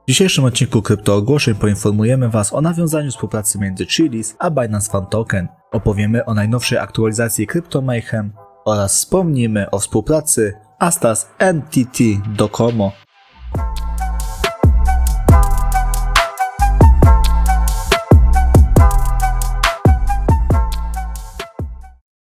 W dzisiejszym odcinku kryptoogłoszeń poinformujemy Was o nawiązaniu współpracy między Chiliz a Binance Fan Token. Opowiemy o najnowszej aktualizacji Crypto Mayhem oraz wspomnimy o współpracy Astas NTT Docomo.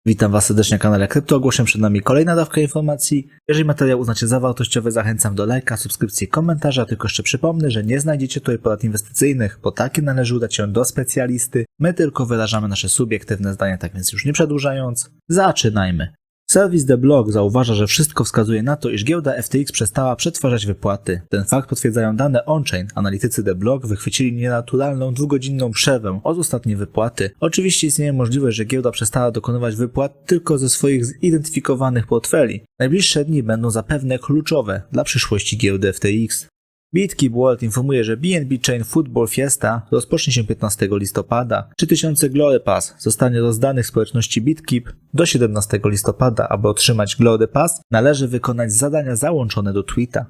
Witam Was serdecznie na kanale Kryptoogłoszeń, przed nami kolejna dawka informacji. Jeżeli materiał uznacie za wartościowy, zachęcam do lajka, subskrypcji, komentarza, tylko jeszcze przypomnę, że nie znajdziecie tutaj porad inwestycyjnych, bo takie należy udać się do specjalisty. My tylko wyrażamy nasze subiektywne zdania, tak więc już nie przedłużając, zaczynajmy. Serwis The Block zauważa, że wszystko wskazuje na to, iż giełda FTX przestała przetwarzać wypłaty. Ten fakt potwierdzają dane on-chain. Analitycy The Block wychwycili nienaturalną, dwugodzinną przerwę od ostatniej wypłaty. Oczywiście istnieje możliwość, że giełda przestała dokonywać wypłat tylko ze swoich zidentyfikowanych portfeli. Najbliższe dni będą zapewne kluczowe dla przyszłości giełdy FTX. BitKeep World informuje, że BNB Chain Football Fiesta rozpocznie się 15 listopada. 3000 Glory Pass zostanie rozdanych społeczności BitKeep do 17 listopada. Aby otrzymać Glory Pass, należy wykonać zadania załączone do tweeta.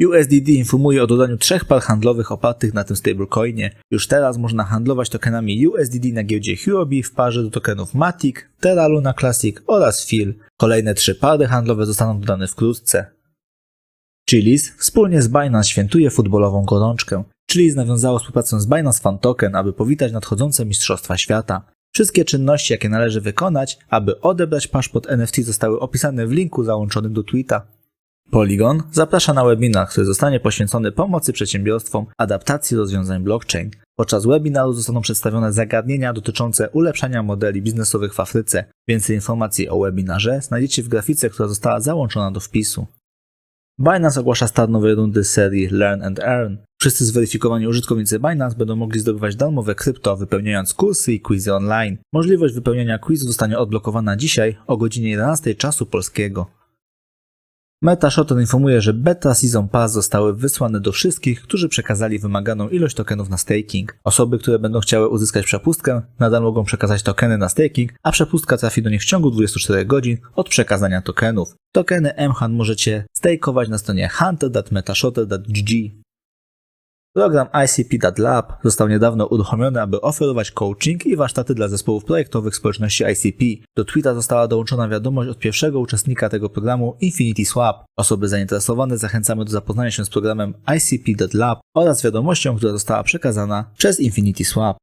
USDD informuje o dodaniu 3 par handlowych opartych na tym stablecoinie. Już teraz można handlować tokenami USDD na giełdzie Huobi w parze do tokenów Matic, Terra Luna Classic oraz FIL. Kolejne 3 pary handlowe zostaną dodane wkrótce. Chiliz wspólnie z Binance świętuje futbolową gorączkę. Chiliz nawiązało współpracę z Binance Fan Token, aby powitać nadchodzące Mistrzostwa Świata. Wszystkie czynności, jakie należy wykonać, aby odebrać paszport NFT, zostały opisane w linku załączonym do tweeta. Polygon zaprasza na webinar, który zostanie poświęcony pomocy przedsiębiorstwom adaptacji rozwiązań blockchain. Podczas webinaru zostaną przedstawione zagadnienia dotyczące ulepszania modeli biznesowych w Afryce. Więcej informacji o webinarze znajdziecie w grafice, która została załączona do wpisu. Binance ogłasza start nowej rundy serii Learn and Earn. Wszyscy zweryfikowani użytkownicy Binance będą mogli zdobywać darmowe krypto, wypełniając kursy i quizy online. Możliwość wypełniania quizu zostanie odblokowana dzisiaj o godzinie 11 czasu polskiego. MetaShoten informuje, że Beta Season Pass zostały wysłane do wszystkich, którzy przekazali wymaganą ilość tokenów na staking. Osoby, które będą chciały uzyskać przepustkę, nadal mogą przekazać tokeny na staking, a przepustka trafi do nich w ciągu 24 godzin od przekazania tokenów. Tokeny mHunt możecie stakeować na stronie hunter.metashoten.gg. Program ICP.lab został niedawno uruchomiony, aby oferować coaching i warsztaty dla zespołów projektowych społeczności ICP. Do tweeta została dołączona wiadomość od pierwszego uczestnika tego programu Infinity Swap. Osoby zainteresowane zachęcamy do zapoznania się z programem ICP.lab oraz wiadomością, która została przekazana przez Infinity Swap.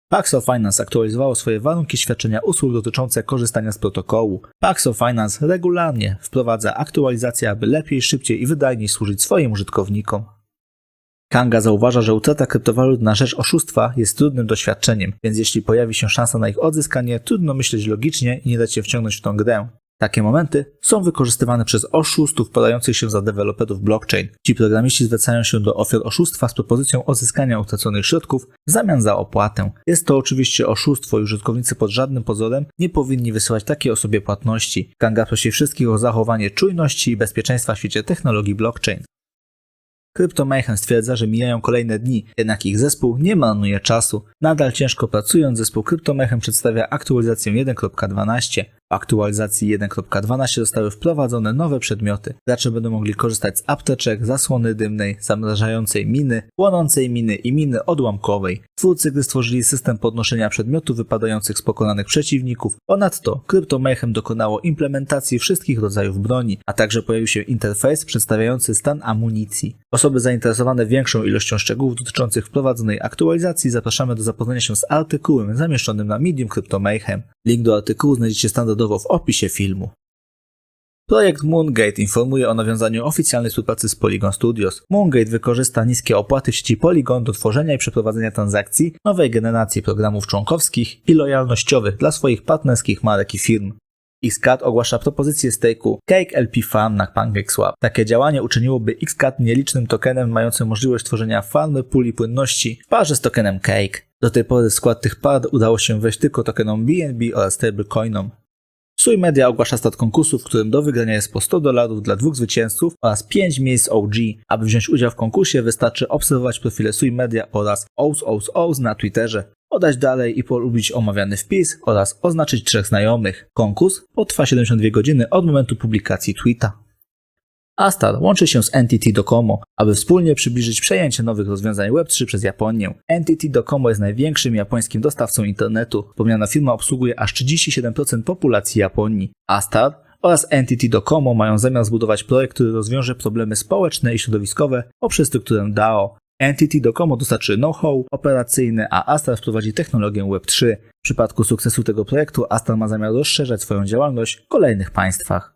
Paxos Finance aktualizowało swoje warunki świadczenia usług dotyczące korzystania z protokołu. Paxos Finance regularnie wprowadza aktualizacje, aby lepiej, szybciej i wydajniej służyć swoim użytkownikom. Kanga zauważa, że utrata kryptowalut na rzecz oszustwa jest trudnym doświadczeniem, więc jeśli pojawi się szansa na ich odzyskanie, trudno myśleć logicznie i nie dać się wciągnąć w tą grę. Takie momenty są wykorzystywane przez oszustów podających się za deweloperów blockchain. Ci programiści zwracają się do ofiar oszustwa z propozycją odzyskania utraconych środków w zamian za opłatę. Jest to oczywiście oszustwo i użytkownicy pod żadnym pozorem nie powinni wysyłać takiej osobie płatności. Kanga prosi wszystkich o zachowanie czujności i bezpieczeństwa w świecie technologii blockchain. Crypto Mayhem stwierdza, że mijają kolejne dni, jednak ich zespół nie marnuje czasu. Nadal ciężko pracując, zespół Crypto Mayhem przedstawia aktualizację 1.12. W aktualizacji 1.12 zostały wprowadzone nowe przedmioty. Gracze będą mogli korzystać z apteczek, zasłony dymnej, zamrażającej miny, płonącej miny i miny odłamkowej. Twórcy gry stworzyli system podnoszenia przedmiotów wypadających z pokonanych przeciwników. Ponadto Crypto Mayhem dokonało implementacji wszystkich rodzajów broni, a także pojawił się interfejs przedstawiający stan amunicji. Osoby zainteresowane większą ilością szczegółów dotyczących wprowadzonej aktualizacji zapraszamy do zapoznania się z artykułem zamieszczonym na Medium Crypto Mayhem. Link do artykułu znajdziecie standardowo w opisie filmu. Projekt Moongate informuje o nawiązaniu oficjalnej współpracy z Polygon Studios. Moongate wykorzysta niskie opłaty w sieci Polygon do tworzenia i przeprowadzenia transakcji nowej generacji programów członkowskich i lojalnościowych dla swoich partnerskich marek i firm. Xcat ogłasza propozycję stake'u Cake LP Farm na PancakeSwap. Takie działanie uczyniłoby Xcat nielicznym tokenem mającym możliwość tworzenia farmy puli płynności w parze z tokenem Cake. Do tej pory w skład tych par udało się wejść tylko tokenom BNB oraz stablecoinom. Sui Media ogłasza start konkursu, w którym do wygrania jest po $100 dla 2 zwycięzców oraz 5 miejsc OG. Aby wziąć udział w konkursie, wystarczy obserwować profile Sui Media oraz OUS na Twitterze, podać dalej i polubić omawiany wpis oraz oznaczyć 3 znajomych. Konkurs potrwa 72 godziny od momentu publikacji tweeta. Astar łączy się z NTT Docomo, aby wspólnie przybliżyć przejęcie nowych rozwiązań Web3 przez Japonię. NTT Docomo jest największym japońskim dostawcą internetu. Wspomniana firma obsługuje aż 37% populacji Japonii. Astar oraz NTT Docomo mają zamiar zbudować projekt, który rozwiąże problemy społeczne i środowiskowe poprzez strukturę DAO. NTT Docomo dostarczy know-how operacyjny, a Astar wprowadzi technologię Web3. W przypadku sukcesu tego projektu Astar ma zamiar rozszerzać swoją działalność w kolejnych państwach.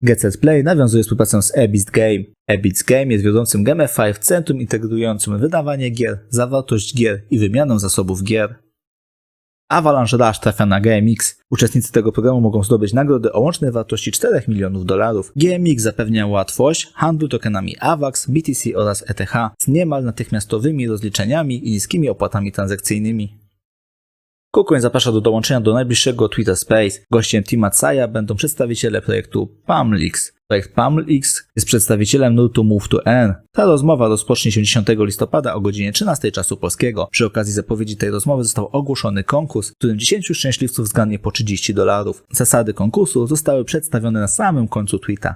Get Play nawiązuje współpracę z Abyss Game. Abyss Game jest wiodącym GameFi w centrum integrującym wydawanie gier, zawartość gier i wymianę zasobów gier. Avalanche Rush trafia na GMX. Uczestnicy tego programu mogą zdobyć nagrody o łącznej wartości $4 milionów. GMX zapewnia łatwość handlu tokenami AVAX, BTC oraz ETH z niemal natychmiastowymi rozliczeniami i niskimi opłatami transakcyjnymi. KuCoin zaprasza do dołączenia do najbliższego Twitter Space. Gościem Tima Tsaya będą przedstawiciele projektu PumLX. Projekt PumLX jest przedstawicielem nurtu Move to Earn. Ta rozmowa rozpocznie się 10 listopada o godzinie 13 czasu polskiego. Przy okazji zapowiedzi tej rozmowy został ogłoszony konkurs, w którym 10 szczęśliwców zgarnie po $30. Zasady konkursu zostały przedstawione na samym końcu tweeta.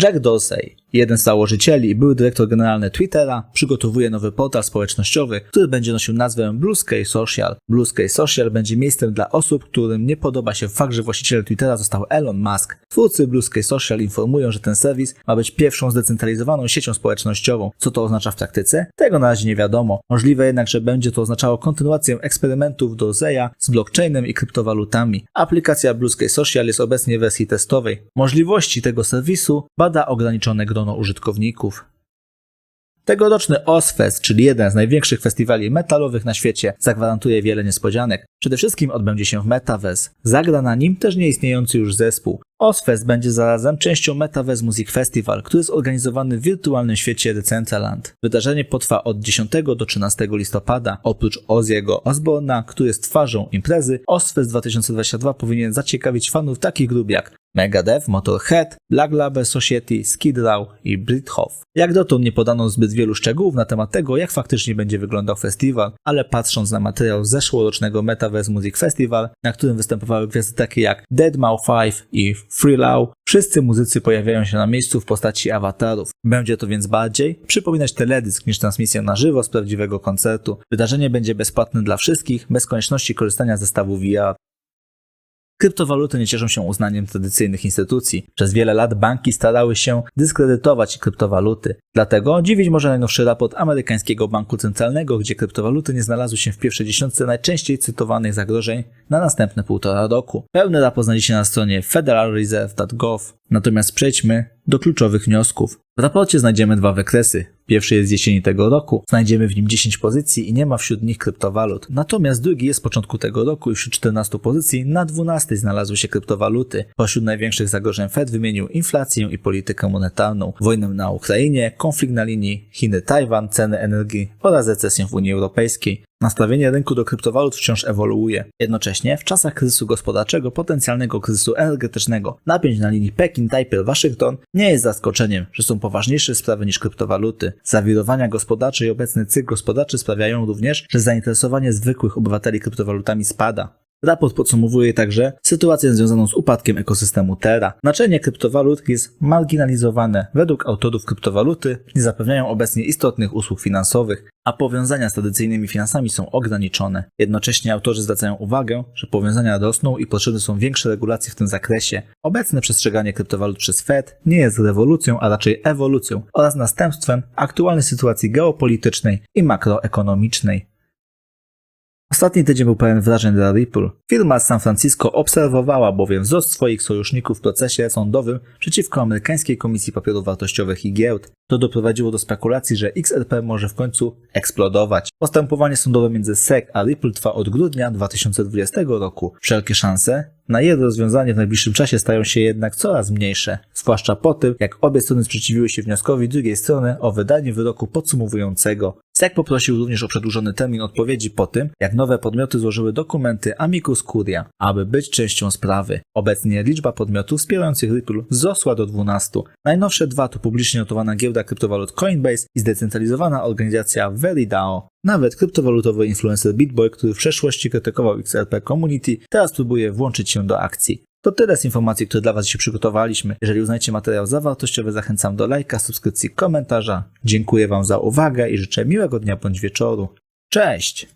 Jack Dorsey, jeden z założycieli i były dyrektor generalny Twittera, przygotowuje nowy portal społecznościowy, który będzie nosił nazwę Blue Sky Social. Blue Sky Social będzie miejscem dla osób, którym nie podoba się fakt, że właścicielem Twittera został Elon Musk. Twórcy Blue Sky Social informują, że ten serwis ma być pierwszą zdecentralizowaną siecią społecznościową. Co to oznacza w praktyce? Tego na razie nie wiadomo. Możliwe jednak, że będzie to oznaczało kontynuację eksperymentów Dorseya z blockchainem i kryptowalutami. Aplikacja Blue Sky Social jest obecnie w wersji testowej. Możliwości tego serwisu bada ograniczone grono użytkowników. Tegoroczny Ozzfest, czyli jeden z największych festiwali metalowych na świecie, zagwarantuje wiele niespodzianek. Przede wszystkim odbędzie się w Metaverse. Zagra na nim też nieistniejący już zespół. Ozzfest będzie zarazem częścią Metaverse Music Festival, który jest organizowany w wirtualnym świecie Decentraland. Wydarzenie potrwa od 10 do 13 listopada. Oprócz Ozzy'ego Osbourne'a, który jest twarzą imprezy, Ozzfest 2022 powinien zaciekawić fanów takich grup jak Megadeth, Motorhead, Black Label Society, Skid Row i Brithoff. Jak dotąd nie podano zbyt wielu szczegółów na temat tego, jak faktycznie będzie wyglądał festiwal, ale patrząc na materiał z zeszłorocznego Metaverse Music Festival, na którym występowały gwiazdy takie jak Deadmau5 i Freelow, wszyscy muzycy pojawiają się na miejscu w postaci awatarów. Będzie to więc bardziej przypominać teledysk niż transmisję na żywo z prawdziwego koncertu. Wydarzenie będzie bezpłatne dla wszystkich, bez konieczności korzystania z zestawu VR. Kryptowaluty nie cieszą się uznaniem tradycyjnych instytucji. Przez wiele lat banki starały się dyskredytować kryptowaluty. Dlatego dziwić może najnowszy raport amerykańskiego banku centralnego, gdzie kryptowaluty nie znalazły się w pierwszej dziesiątce najczęściej cytowanych zagrożeń na następne 1,5 roku. Pełny raport znajdziecie na stronie federalreserve.gov. Natomiast przejdźmy do kluczowych wniosków. W raporcie znajdziemy 2 wykresy. Pierwszy jest z jesieni tego roku, znajdziemy w nim 10 pozycji i nie ma wśród nich kryptowalut. Natomiast drugi jest z początku tego roku i wśród 14 pozycji na 12 znalazły się kryptowaluty. Pośród największych zagrożeń Fed wymienił inflację i politykę monetarną, wojnę na Ukrainie, konflikt na linii Chiny-Tajwan, ceny energii oraz recesję w Unii Europejskiej. Nastawienie rynku do kryptowalut wciąż ewoluuje. Jednocześnie w czasach kryzysu gospodarczego, potencjalnego kryzysu energetycznego, napięć na linii Pekin-Tajpel-Waszyngton nie jest zaskoczeniem, że są poważniejsze sprawy niż kryptowaluty. Zawirowania gospodarcze i obecny cykl gospodarczy sprawiają również, że zainteresowanie zwykłych obywateli kryptowalutami spada. Raport podsumowuje także sytuację związaną z upadkiem ekosystemu Terra. Znaczenie kryptowalut jest marginalizowane. Według autorów kryptowaluty nie zapewniają obecnie istotnych usług finansowych, a powiązania z tradycyjnymi finansami są ograniczone. Jednocześnie autorzy zwracają uwagę, że powiązania rosną i potrzebne są większe regulacje w tym zakresie. Obecne przestrzeganie kryptowalut przez Fed nie jest rewolucją, a raczej ewolucją oraz następstwem aktualnej sytuacji geopolitycznej i makroekonomicznej. Ostatni tydzień był pełen wrażeń dla Ripple. Firma z San Francisco obserwowała bowiem wzrost swoich sojuszników w procesie sądowym przeciwko amerykańskiej Komisji Papierów Wartościowych i Giełd. To doprowadziło do spekulacji, że XRP może w końcu eksplodować. Postępowanie sądowe między SEC a Ripple trwa od grudnia 2020 roku. Wszelkie szanse na jego rozwiązanie w najbliższym czasie stają się jednak coraz mniejsze, zwłaszcza po tym, jak obie strony sprzeciwiły się wnioskowi drugiej strony o wydanie wyroku podsumowującego. SEC poprosił również o przedłużony termin odpowiedzi po tym, jak nowe podmioty złożyły dokumenty amicus curia, aby być częścią sprawy. Obecnie liczba podmiotów wspierających Ripple wzrosła do 12. Najnowsze 2 to publicznie notowana giełda kryptowalut Coinbase i zdecentralizowana organizacja VeryDAO. Nawet kryptowalutowy influencer BitBoy, który w przeszłości krytykował XRP Community, teraz próbuje włączyć się do akcji. To tyle z informacji, które dla Was dzisiaj przygotowaliśmy. Jeżeli uznajecie materiał za wartościowy, zachęcam do lajka, subskrypcji, komentarza. Dziękuję Wam za uwagę i życzę miłego dnia bądź wieczoru. Cześć!